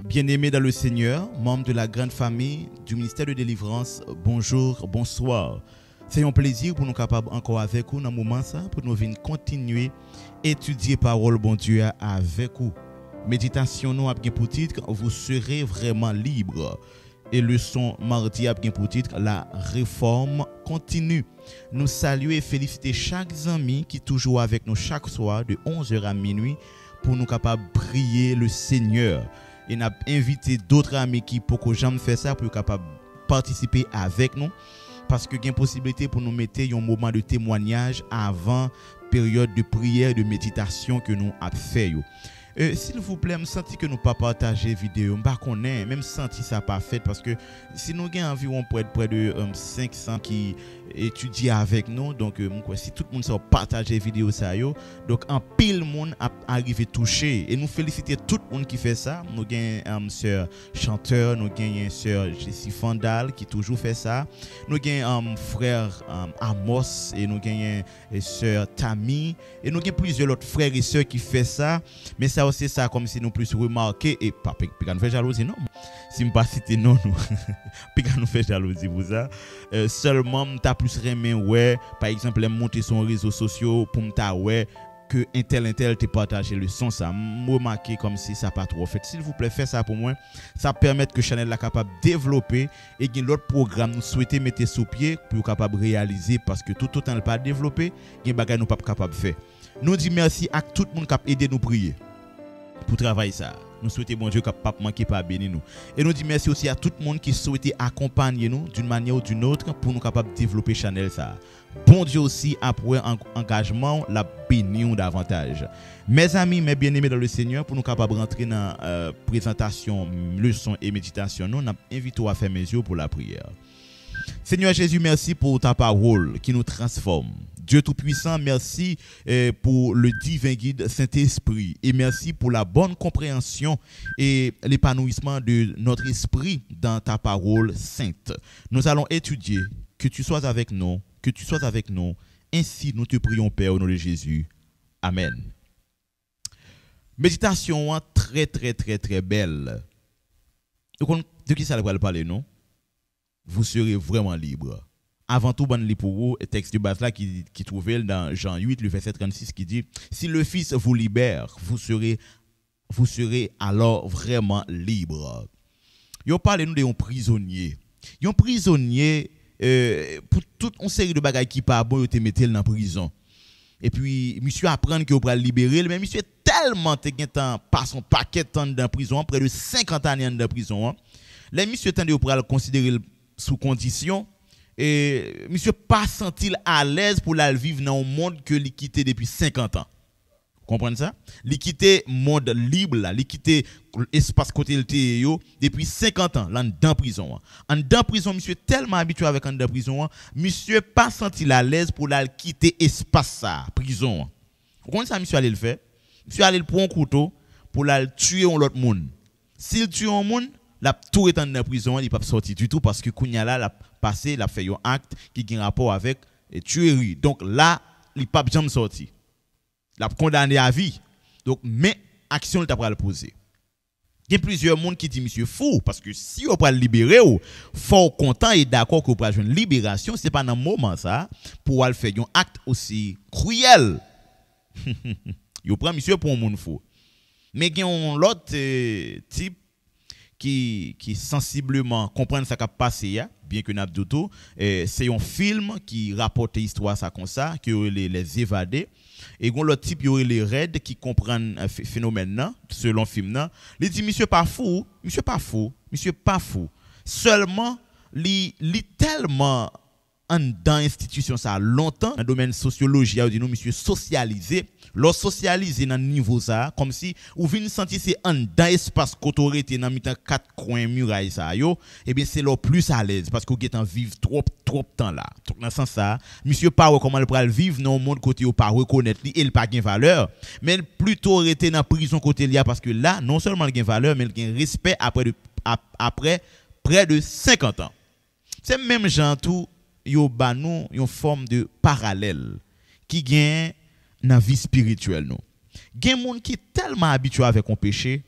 Bien-aimés dans le Seigneur, membres de la grande famille du ministère de délivrance, bonjour, bonsoir. C'est un plaisir pour nous capables encore avec vous dans ce moment ça, pour nous venir continuer étudier parole bon Dieu avec vous. Méditation nous a bien pour titre, vous serez vraiment libre. Et leçon mardi a bien pour titre, la réforme continue. Nous saluons et féliciter chaque ami qui est toujours avec nous chaque soir de 11h à minuit pour nous capables prier le Seigneur. Et n'a invité d'autres amis qui pour que jamais faire ça pour capable participer avec nous parce que il y a une possibilité pour nous mettre un moment de témoignage avant période de prière et de méditation que nous avons fait. S'il vous plaît, me senti que nous pas partager vidéo, pas connaît, même senti ça pas fait parce que si nous avons environ près de 500 qui étudient avec nous, donc si tout le monde ça partager vidéo ça yo, donc en pile monde a arrivé toucher et nous féliciter tout le monde qui fait ça. Nous avons sœur chanteur, nous avons sœur Jessie Fandal qui toujours fait ça. Nous avons frère Amos et nous avons sœur Tammy et nous avons plusieurs autres frères et sœurs qui fait ça, mais ça c'est ça comme si nous plus remarquer et pas nous fait jalousie non si me pas citer non nous puis nous fait jalousie pour ça seulement t'as plus remen ouais par exemple les monter sur les réseaux sociaux pour m'ta ouais que un tel te partager le son ça remarquer comme si ça pas trop fait s'il vous plaît faites ça pour moi ça permet que channel la capable développer et que l'autre programme nous souhaiter mettre sous pied pour capable réaliser parce que tout autant pas développer gain bagay nous pas capable faire nous dit merci à tout le monde qui a aidé nous prier pour travailler ça. Nous souhaitons bon Dieu qu'il pas manquer pas bénir nous. Et nous disons merci aussi à tout le monde qui souhaitait accompagner nous d'une manière ou d'une autre pour nous capable développer channel ça. Bon Dieu aussi après engagement la bénir davantage. Mes amis, mes bien-aimés dans le Seigneur, pour nous capable rentrer dans présentation, leçon et méditation, nous invitons à faire mes yeux pour la prière. Seigneur Jésus, merci pour ta parole qui nous transforme. Dieu Tout-Puissant, merci pour le divin guide Saint-Esprit et merci pour la bonne compréhension et l'épanouissement de notre esprit dans ta parole sainte. Nous allons étudier, que tu sois avec nous, ainsi nous te prions Père au nom de Jésus. Amen. Méditation très belle. De qui ça va parler, non? Vous serez vraiment libre. Avant tout, bon li pour vous, le texte de base là qui trouvait dans Jean 8, le verset 36 qui dit si le Fils vous libère, vous serez alors vraiment libre. Yo parle nous de un prisonnier. Un prisonnier pour toute une série de bagages qui pas bon, yo te mettre dans prison. Et puis monsieur apprend que vous va libérer, mais monsieur tellement te temps passe un paquet de temps dans prison, près de 50 années dans prison. Les monsieur tande pour le considérer sous condition. Et monsieur pas senti à l'aise pour la vivre dans un monde que il quitté depuis 50 ans. Vous comprenez ça? Il quitté monde libre là, il quitté espace côté depuis 50 ans là dans prison. En dans prison monsieur tellement habitué avec en dans prison, monsieur pas senti à l'aise pour la quitter espace ça, prison. Vous comprenez ça monsieur allait le faire? Monsieur allait le prendre un couteau pour la tuer un autre monde. S'il tue un monde, la tout étant dans prison, il pas sorti du tout parce que Kounya là la passé, la fait un acte qui a un rapport avec tuerie. Donc là, il pas jamais sorti. La condamné à vie. Donc mais action il t'a pas le poser. Il y a plusieurs monde qui dit monsieur fou parce que si on pas le libérer ou fort content et d'accord que pour une libération, c'est pas dans moment ça pour aller faire un acte aussi cruel. Il prend monsieur pour un monde fou. Mais il y a un autre type qui sensiblement comprendre ça qui a passé bien que n'abdouto c'est un film qui rapporte histoire ça comme ça que les évadés et gon l'autre type y les raids qui comprennent phénomène là selon film là il dit monsieur pas fou seulement li tellement en dans institution ça longtemps dans le domaine sociologie a dit nous monsieur socialisé l'on socialisé dans niveau ça comme si ou vinn sentir c'est en dans espace qu'autorité dans mitan quatre coins muraille ça yo et bien c'est là plus à l'aise parce que vous êtes en vivre trop temps là donc dans sens ça monsieur pas comment le pral vivre dans monde côté ou pas reconnaître lui il pas gain valeur mais plutôt rester dans prison côté là parce que là non seulement il gain valeur mais il gain respect après près de 50 ans c'est même gens tout yo ba nous une forme de parallèle qui gagne dans la vie spirituelle nous. Gen moun qui tellement habitué avec un péché,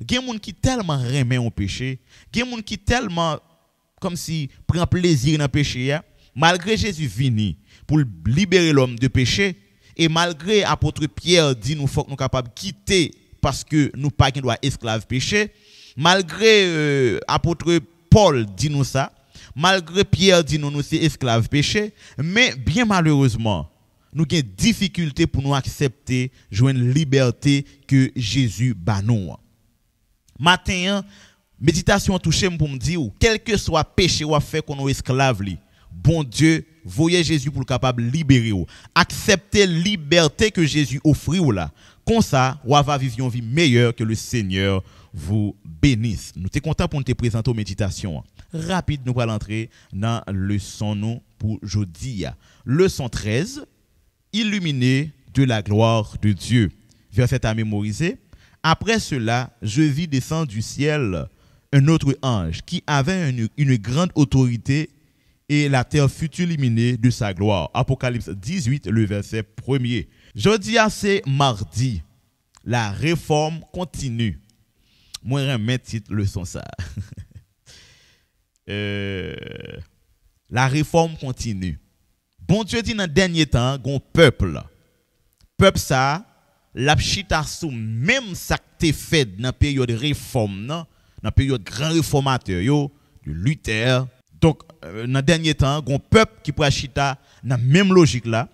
gen moun qui tellement remet un péché, gen moun qui tellement comme si prend plaisir dans le péché, malgré Jésus vini pour libérer l'homme de péché, et malgré apôtre Pierre dit nous faut que nous capables quitter parce que nous pas qui doit esclave péché, malgré apôtre Paul dit nous ça, malgré Pierre dit nous c'est esclave péché, mais bien malheureusement nous avons des difficultés pour nous accepter joindre liberté que Jésus bat nous. Matin, méditation touché pour me dire quel que soit péché ou fait qu'on est esclave li, bon Dieu, voyez Jésus pour le capable libérer ou. Accepter liberté que Jésus offre ou là. Comme ça, ou va vivre une vie meilleure que le Seigneur vous bénisse. Nous sommes contents pour nous présenter aux méditations. Rapide, nous allons entrer dans le leçon nous pour aujourd'hui. Leçon 13. Illuminé de la gloire de Dieu. Verset à mémoriser. Après cela, je vis descendre du ciel un autre ange qui avait une grande autorité et la terre fut illuminée de sa gloire. Apocalypse 18, le verset 1er. Jeudi, c'est mardi. La réforme continue. Moi, je remets titre leçon ça. La réforme continue. Bon Dieu dit dans le dernier temps, gon peuple. Peuple ça, la chita sous même ça que fait dans la période de réforme, dans la période grand réformateur, de Luther. Donc, dans le dernier temps, gon peuple qui pourra chita dans la même logique là.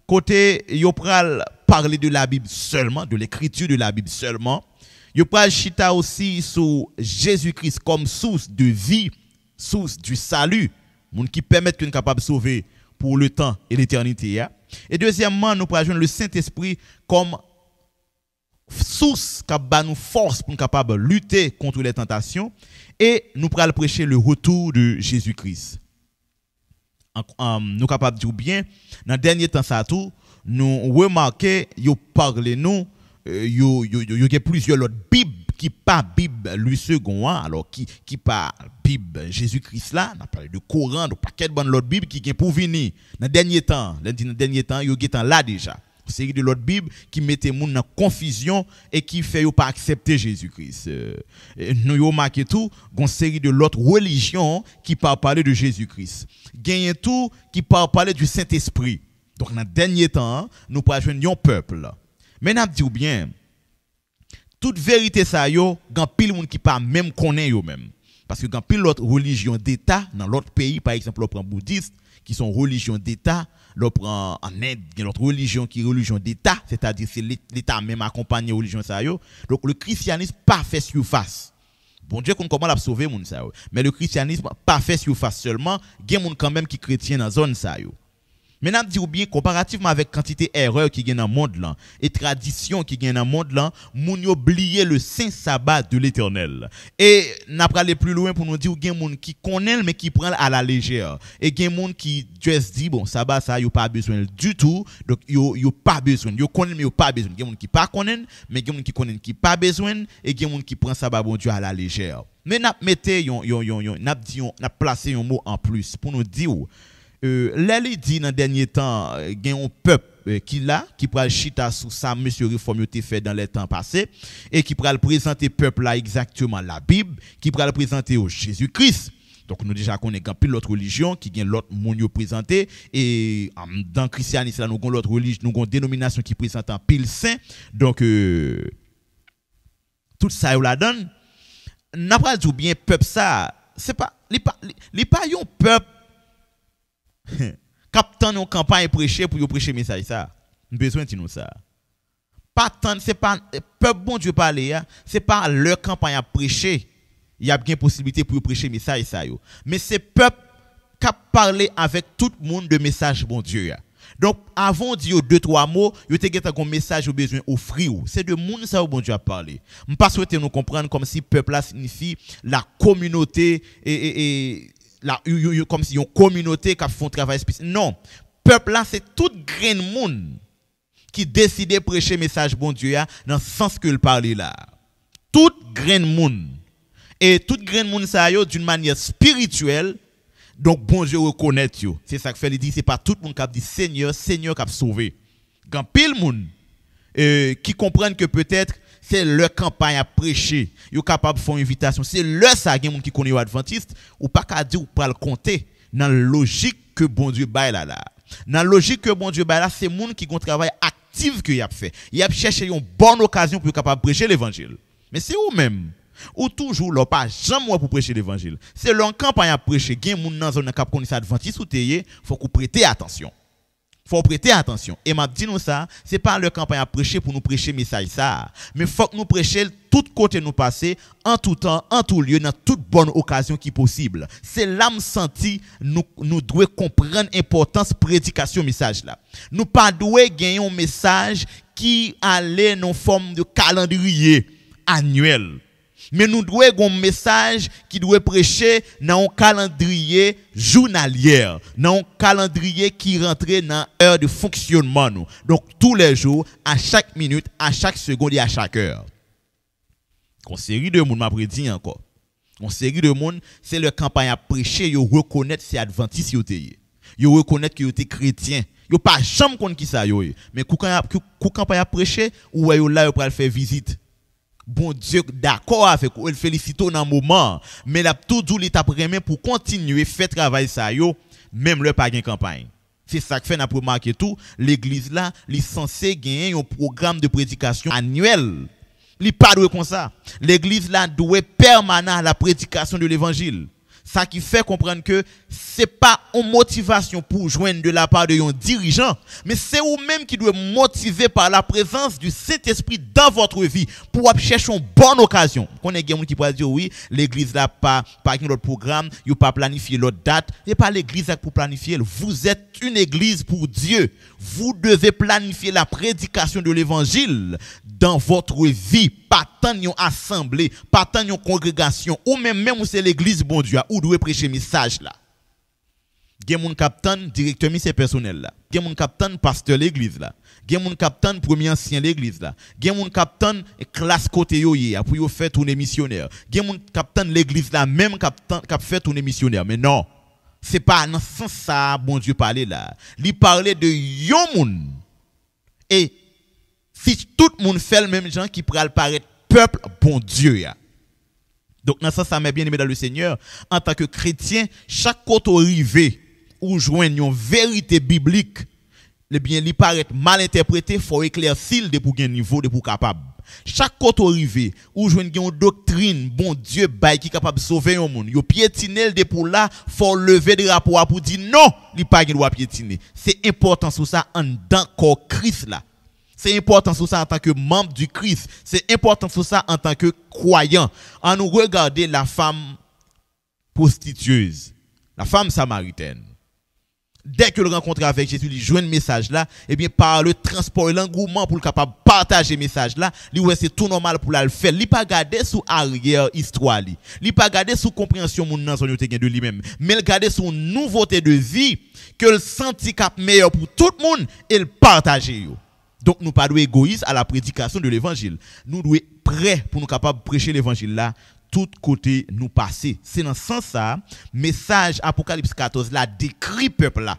Côté, yo pral parler de la Bible seulement, de l'écriture de la Bible seulement. Yo pral chita aussi sur Jésus-Christ comme source de vie, source du salut, moun qui permet qu'on capable de sauver pour le temps et l'éternité. Et deuxièmement, nous pourrons joindre le Saint-Esprit comme source qui nous force pour nous capable de lutter contre les tentations. Et nous pourrons prêcher le retour de Jésus-Christ. Nous capables de dire bien, dans le dernier temps, ça tout, nous remarquons, nous parlons, nous, il y a plusieurs autres Bibles qui pas Bible lui second, alors qui pas Bible Jésus-Christ là, on a parlé de Coran, de paquet de bonne l'autre Bible qui est pour venir dans le dernier temps, il y a là déjà. Une série de l'autre Bible qui mettait moun dans confusion et qui fait yo pas accepter Jésus-Christ. Nous yo marqué tout, une série de l'autre religion qui parler de Jésus-Christ. Gagne tout qui parler du Saint-Esprit. Donc dans le dernier temps, nous pas joindre un peuple. Mais n'a dit bien toute vérité ça yo, gan pile moun qui pas même connaît yo même. Parce que gan pile l'autre religion d'état dans l'autre pays, par exemple l'autre bouddhiste qui sont religion d'état, l'autre en Inde, l'autre religion qui est religion d'état, c'est-à-dire c'est l'état même accompagné religion ça yo. Donc le christianisme pas fait surface. Bon Dieu qu'on comment l'a sauver moun ça yo. Mais le christianisme pas fait surface seulement, gen moun quand même qui chrétien dans zone ça yo. Maintenant, dit bien, comparativement avec quantité d'erreurs qui gagne dans le monde là, et traditions qui gagne dans le monde là, moun yo oublié le saint sabbat de l'Éternel. Et n'a pas aller plus loin pour nous dire qu'il y a des gens qui connaissent mais qui prennent à la légère. Et il y a des gens qui juste dit bon sabbat ça yo pas besoin du tout, donc yo pas besoin. Yo connaissent mais yo pas besoin. Il y a des gens qui pas connaissent mais il y a des gens qui connaissent qui pas besoin et il y a des gens qui prennent sabbat bon Dieu à la légère. Mais n'a placé un mot en plus pour nous dire l'elle dit dans dernier temps il y a un peuple qui pral chita sous ça monsieur réforme été fait dans les temps passés et qui pral présenter peuple là exactement la Bible qui pral présenter au Jésus-Christ. Donc nous déjà connaissons pile l'autre religion qui gagne l'autre monde présenté et dans le christianisme là nous avons l'autre religion, nous avons une dénomination qui présente en pile saint. Donc tout ça yo la donne. N'a pas dit bien peuple ça, c'est pas les pas un peuple captant une campagne prêcher pour prêcher message ça. Nous besoin de nous ça. Pas tant c'est pas peuple bon Dieu parler, c'est pas leur campagne à prêcher. Il y a bien possibilité pour prêcher message ça yo. Mais c'est peuple qui parler avec tout le monde de message bon Dieu. Donc avant de dire deux trois mots, yo te geta un message au besoin offrir. C'est de monde ça bon Dieu a parlé. On pas souhaiter nous comprendre comme si peuple là signifie la communauté et comme si une communauté qui font travail spécial. Non, peuple là c'est toute grain monde qui décide de prêcher message bon Dieu dans le sens que le parler là. Toute grain monde et toute grain monde ça yo d'une manière spirituelle Donc bon Dieu reconnaît yo. C'est ça que fait il dit c'est pas tout le monde qui a dit Seigneur, Seigneur qui a sauvé. Quand pile monde qui comprennent que peut-être c'est leur campagne à prêcher, yo capable de faire une invitation, c'est leur ça gen monde qui connaît adventiste ou pas qu'à dire ou pas le compter dans la logique que bon Dieu bail là. Dans la logique que bon Dieu bail là, c'est monde qui gon travail actif que y a fait. Il a cherché une bonne occasion pour capable prêcher l'évangile. Mais c'est ou même ou toujours là pas jamais pour prêcher l'évangile. C'est leur campagne à prêcher, gen monde dans zone cap connaît adventiste ou teye, faut qu'on prêter attention. Faut prêter attention. Et m'a dit nous ça, c'est pas leur campagne à prêcher pour nous prêcher message ça, mais faut que nous prêcher tout côté nous passer, en tout temps, en tout lieu, dans toute bonne occasion qui possible. C'est l'âme senti nous devons comprendre l'importance prédication message là. Nous pas doué gagner un message qui allait dans forme de calendrier annuel. Mais nous devons un message qui doit prêcher dans un calendrier journalier, dans un calendrier qui rentre dans l'heure de fonctionnement. Donc tous les jours, à chaque minute, à chaque seconde et à chaque heure. Une série de monde m'a prédit encore. Une série de monde, c'est leur campagne à prêcher, ils reconnaissent ces adventistes, ils reconnaissent qu'ils sont chrétiens. Ils pas jamais connaître qui ça mais quand campagne à prêcher ou là ils faire visite. Bon Dieu d'accord avec vous, il félicite dans un moment, mais la tout dit l'étape remet pour continuer faire travail ça même le pas gain campagne. C'est ça que fait n'a remarquer tout, l'église là, li censé gagner un programme de prédication annuel. Li pas doit comme ça. L'église là doit permanent la prédication de l'évangile. Ça qui fait comprendre que c'est pas une motivation pour joindre de la part de un dirigeant, mais c'est vous-même qui doit motiver par la présence du Saint-Esprit dans votre vie pour chercher une bonne occasion. On est quelqu'un qui peut dire oui, l'église n'a pas autre programme, il pas planifié l'autre date, et pas l'église pour planifier. Vous êtes une église pour Dieu. Vous devez planifier la prédication de l'évangile dans votre vie, pas tant une assemblée, pas tant une congrégation, ou même où c'est l'église bon Dieu, où doit prêcher message là. Gen moun captain directeur mission personnel là. Gen moun captain pasteur l'église là. Gen moun captain premier ancien l'église là. Gen moun captain classe côté yo pour yo faire tourner missionnaire. Gen moun captain l'église là même captain cap fait tourner missionnaire. Mais non, c'est pas dans ce sens ça bon Dieu parler là. Li parler de yon moun. Et si tout le monde fait le même genre qui pral paraître peuple bon Dieu ya. Donc dans ça ça m'a bien aimé dans le Seigneur en tant que chrétien, chaque côté arrivé ou joindre une vérité biblique, le bien li paraît mal interprété, faut éclaircir de pour gain niveau de pour capable. Chaque côté arrivé ou joindre une doctrine bon Dieu bail qui capable sauver un monde, yo piétiner de pour là, faut lever des rapports pour dire non, li pas gen droit piétiner. C'est important sur ça en dans corps Christ là. C'est important sur ça en tant que membre du Christ. C'est important sur ça en tant que croyant. En nous regarder la femme prostitueuse, la femme samaritaine. Dès que le rencontre avec Jésus, il joue un message là, et bien par le transport et l'engouement pour le capable partager le message là, c'est tout normal pour le faire. Il pas garder sous arrière histoire li. Il pas garder sous compréhension mon dans son de lui-même, mais il garder sous nouveauté de vie que le senti cap meilleur pour tout le monde et le partager yo. Donc nous pas égoïstes à la prédication de l'évangile. Nous devons être prêts pour nous capables de prêcher l'évangile là, tout côté nous passer. C'est dans ce sens ça, message Apocalypse 14 là décrit peuple là.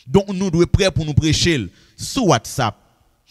Donc nous devons être prêts pour nous prêcher sur WhatsApp.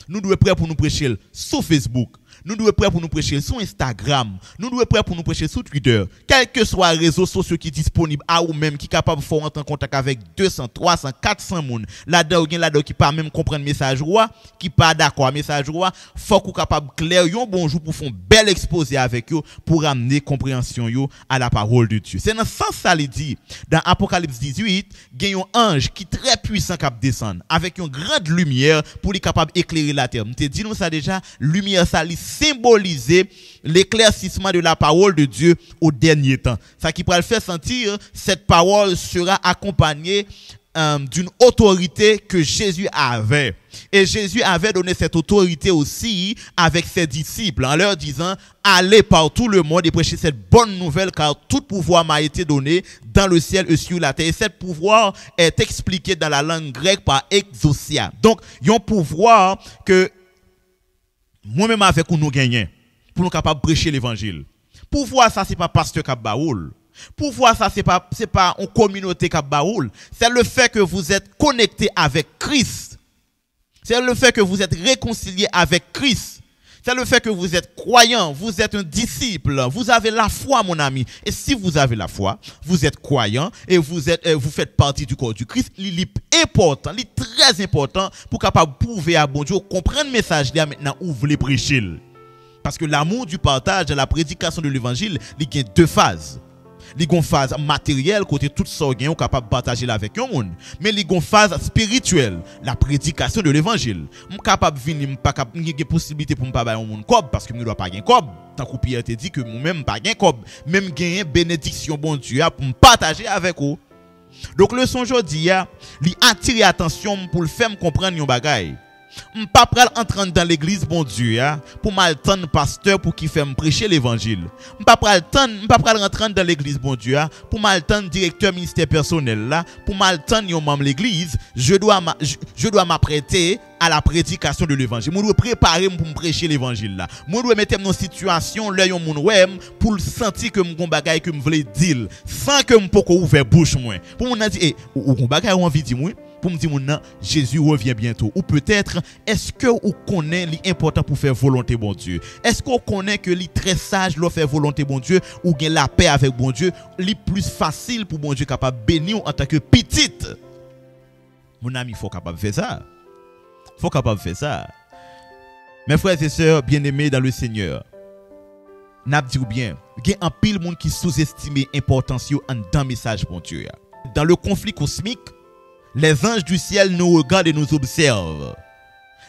Nous devons être prêts pour nous prêcher sur Facebook. Nous devons être prêts pour nous prêcher sur Instagram. Nous devons être prêts pour nous prêcher sur Twitter. Quel que soit les réseaux sociaux qui sont disponibles à ou même qui sont capables de faire entrer en contact avec 200, 300, 400 personnes. Là-dedans, il y a là-dedans qui pas même comprendre le message roi, qui pas d'accord avec le message roi. Faut qu'on capable clair un bonjour pour faire un bel exposé avec eux pour amener compréhension yo à la parole de Dieu. C'est dans ce sens ça il dit dans Apocalypse 18, il y a un ange qui très puissant qui descend avec une grande lumière pour lui capable éclairer la terre. Te dit nous ça déjà, lumière ça li symboliser l'éclaircissement de la parole de Dieu au dernier temps. Ça qui pourra le faire sentir, cette parole sera accompagnée d'une autorité que Jésus avait. Et Jésus avait donné cette autorité aussi avec ses disciples en leur disant, allez par tout le monde et prêchez cette bonne nouvelle car tout pouvoir m'a été donné dans le ciel et sur la terre. Et ce pouvoir est expliqué dans la langue grecque par exousia. Donc, il y a un pouvoir que moi-même avec nous gagnons pour nous capables de prêcher l'évangile. Pouvoir ça c'est pas pasteur cap baoul. Pouvoir ça c'est pas une communauté qui baoul, c'est le fait que vous êtes connecté avec Christ. C'est le fait que vous êtes réconcilié avec Christ. C'est le fait que vous êtes croyant, vous êtes un disciple, vous avez la foi, mon ami. Et si vous avez la foi, vous êtes croyant et vous faites partie du corps du Christ, il est important, il est très important pour capable prouver à bon Dieu, comprendre le message là maintenant où vous voulez prêcher. Parce que l'amour du partage et la prédication de l'évangile, il y a deux phases. Il y a une phase matérielle, côté tout ça, on est capable de partager avec un monde. Mais il y a une phase spirituelle, la prédication de l'évangile. Je suis capable de venir, je n'ai pas possibilité pour ne pas avoir un monde cob, parce que je ne dois pas gagner cob. Tant que Pierre te dit que moi-même pas gagner cob. Même gagner bénédiction, bon Dieu, pour me partager avec vous. Donc, le son aujourd'hui, il attire attention pour le faire comprendre un bagage. Je ne pas entrer dans l'église, bon Dieu, pour m'attendre pasteur pour qui fait me prêcher l'évangile. Je ne pas rentrer dans l'église, bon Dieu, pour m'attendre directeur ministère personnel là, pour m'attendre un membre de l'église, je dois m'apprêter à la prédication de l'évangile. Je dois préparer pour me prêcher l'évangile là. Je dois mettre dans une situation là yon moun wèm pour sentir que mon bagay que me voulais dire sans que me poko ouvert bouche moi. Pour mon dire ou bagay ou envie dire moi. Pour me dire non, Jésus revient bientôt. Ou peut-être, est-ce que vous connaissez l'important pour faire volonté bon Dieu? Est-ce qu'on connaît que les très sage leur faire volonté bon Dieu ou gain la paix avec bon Dieu, les plus facile pour bon Dieu capable bénir en tant que petite? Mon ami, il faut capable faire ça. Faut capable faire ça. Mes frères et sœurs bien-aimés dans le Seigneur, n'a dit bien, il y a un pile monde qui sous-estime l'importance en dans message bon Dieu. Dans le conflit cosmique, les anges du ciel nous regardent et nous observent.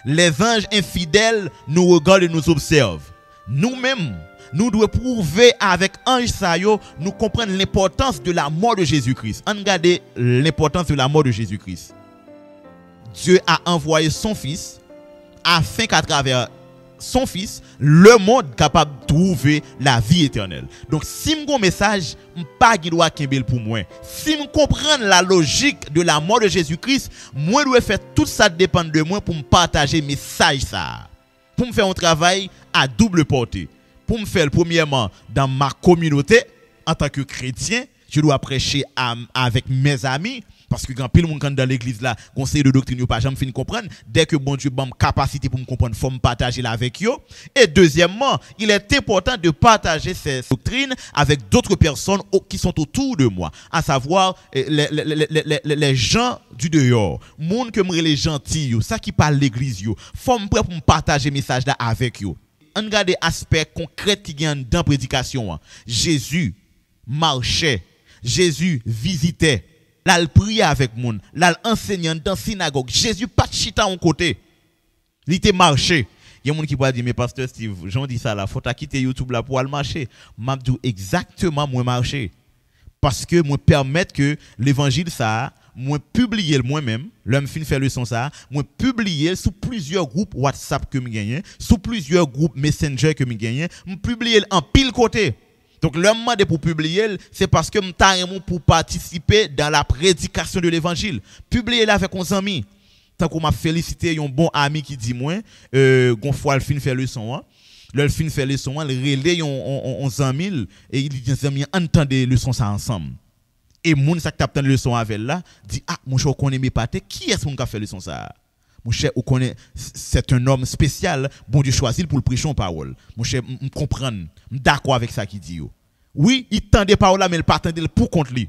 Les anges infidèles nous regardent et nous observent. Nous-mêmes, nous devons prouver avec ange Sayo, nous comprendre l'importance de la mort de Jésus-Christ. Regardez l'importance de la mort de Jésus-Christ. Dieu a envoyé son Fils afin qu'à travers son Fils, le monde capable de trouver la vie éternelle. Donc, si mon message, pas qui doit kembel pour moi. Si je comprends la logique de la mort de Jésus-Christ, moi je dois faire tout ça dépend de moi pour me partager le message ça. Pour me faire un travail à double portée. Pour me faire premièrement dans ma communauté en tant que chrétien, je dois prêcher avec mes amis. Parce que quand pile monde dans l'église là, conseil de doctrine yo pas jamais fin comprendre, dès que bon Dieu ba capacité pour me comprendre, faut me partager là avec yo. Et deuxièmement, il est important de partager ces doctrines avec d'autres personnes qui sont autour de moi, à savoir les gens du dehors, monde que me les gentils yo, ça qui parle l'église yo. Faut me prêt pour me partager message là avec yo. On regarde aspect concret qui gagne dans prédication. Jésus marchait, Jésus visitait. Là, il priait avec moun. Là, il enseignait dans la synagogue. Jésus pas chita en côté. Il était marché. Il y a des gens qui peuvent dire, mais pasteur Steve, j'en dis ça là, faut quitter YouTube là pour aller marcher. M'a dit exactement moi marcher. Parce que moi permettre que l'évangile ça, moi publier moi-même, l'homme fin faire leçon ça, moi publier sous plusieurs groupes WhatsApp que me gagne, sous plusieurs groupes Messenger que me gagne, me publier en pile côté. Donc, le moment pour publier, c'est parce que je pour participer dans la prédication de l'évangile. Publier là avec nos amis. Tant qu'on m'a félicité un bon ami qui dit moi, gon fois le fin fait le son, le fin fait le son, le relais on amis et il dit les amis entendez le son ça ensemble. Et moun ça qui le son avec là, dit ah mon cher connaît mes patés, qui est-ce qui a fait le son ça? Mon cher, vous connaissez, c'est un homme spécial, bon Dieu choisit pour le prêcher en parole. Mon cher, je comprends, je suis d'accord avec ça qui dit. Oui, il tend des paroles là, mais il pas tendre pour contre lui.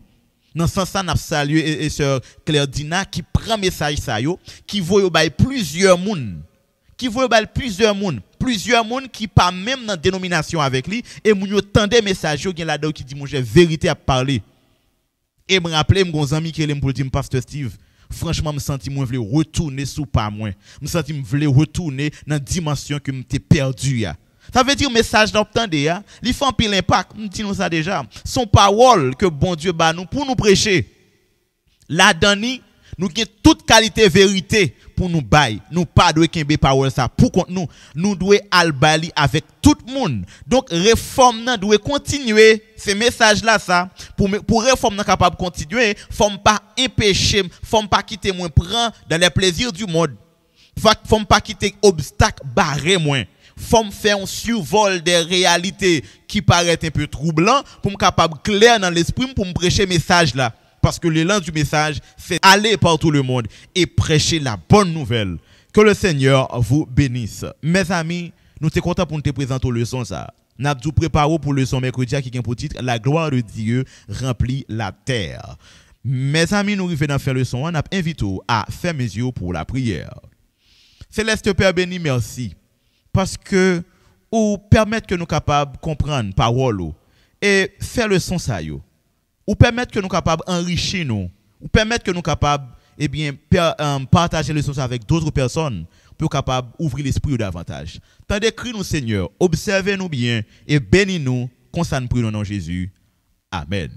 Dans ce sens, ça, nous saluons et sœur Claire Dina qui prend message ça qui voit plusieurs moun, plusieurs moun qui pas même dans dénomination avec lui et moun yo tendez message yo gen là-dedans qui dit mon cher vérité à parler. Et me rappeler mon ami qui est pour dire pasteur Steve. Franchement, je me sens que je voulais retourner sous pas moi. Je me sens que je voulais retourner dans la dimension que je m'étais perdu. Ça veut dire message d'obtender. Il fait un pile impact. Nous disons ça déjà. Son parole que bon Dieu bat nous pour nous prêcher. Là-dedans, nous avons toute qualité vérité pour nous bailler. Nous pas de kembe parole ça pour contre nous. Nous devons albali avec tout le monde. Donc réforme doit continuer ces messages là ça pour réforme capable continuer, faut pas empêcher, faut pas quitter moins prend dans les plaisirs du monde. Faut pas quitter obstacle barré moins. faut me faire un survol des réalités qui paraissent un peu troublantes pour me capable clair dans l'esprit pour me prêcher message là. Parce que l'élan du message, c'est aller par tout le monde et prêcher la bonne nouvelle. Que le Seigneur vous bénisse. Mes amis, nous sommes contents pour nous te présenter le leçon ça. Nous avons préparé pour le leçon mercredi qui a pour titre La gloire de Dieu remplit la terre. Mes amis, nous arrivons à faire le leçon. On a invité à faire mes yeux pour la prière. Céleste Père béni, merci. Parce que ou permettre que nous capables de comprendre parole et faire le son ça yo. Ou permettre que nous capables d'enrichir nous, ou permettre que nous capables partager les choses avec d'autres personnes pour capables d'ouvrir l'esprit davantage. Tandis que nous Seigneur, observez-nous bien et bénis-nous, qu'on s'en prie au nom de Jésus. Amen.